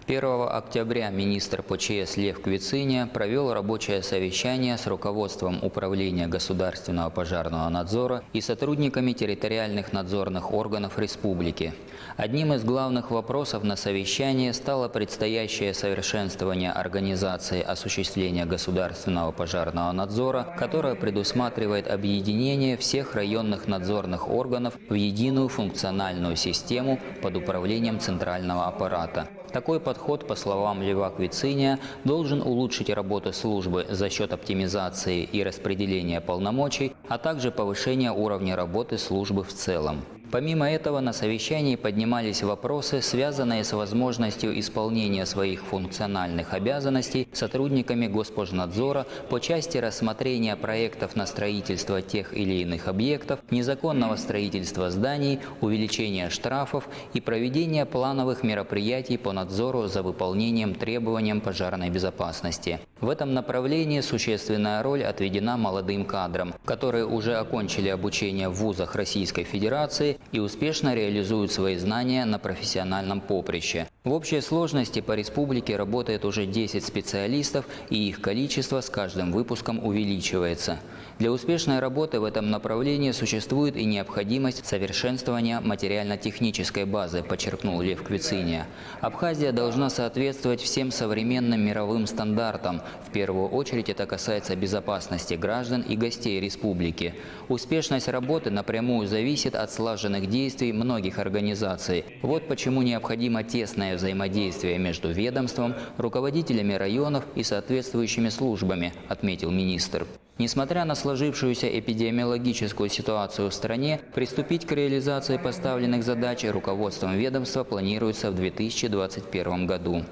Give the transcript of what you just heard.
1 октября министр ПЧС Лев Квициня провел рабочее совещание с руководством Управления государственного пожарного надзора и сотрудниками территориальных надзорных органов республики. Одним из главных вопросов на совещании стало предстоящее совершенствование организации осуществления государственного пожарного надзора, которое предусматривает объединение всех районных надзорных органов в единую функциональную систему под управлением центрального аппарата. Такой подход, по словам Льва Квициня, должен улучшить работу службы за счет оптимизации и распределения полномочий, а также повышения уровня работы службы в целом. Помимо этого, на совещании поднимались вопросы, связанные с возможностью исполнения своих функциональных обязанностей сотрудниками Госпожнадзора по части рассмотрения проектов на строительство тех или иных объектов, незаконного строительства зданий, увеличения штрафов и проведения плановых мероприятий по надзору за выполнением требований пожарной безопасности. В этом направлении существенная роль отведена молодым кадрам, которые уже окончили обучение в вузах Российской Федерации и успешно реализуют свои знания на профессиональном поприще. В общей сложности по республике работает уже 10 специалистов, и их количество с каждым выпуском увеличивается. Для успешной работы в этом направлении существует и необходимость совершенствования материально-технической базы, подчеркнул Лев Квициня. Абхазия должна соответствовать всем современным мировым стандартам. В первую очередь это касается безопасности граждан и гостей республики. Успешность работы напрямую зависит от слаженных действий многих организаций. Вот почему необходимо тесное взаимодействие между ведомством, руководителями районов и соответствующими службами, отметил министр. Несмотря на сложившуюся эпидемиологическую ситуацию в стране, приступить к реализации поставленных задач руководством ведомства планируется в 2021 году.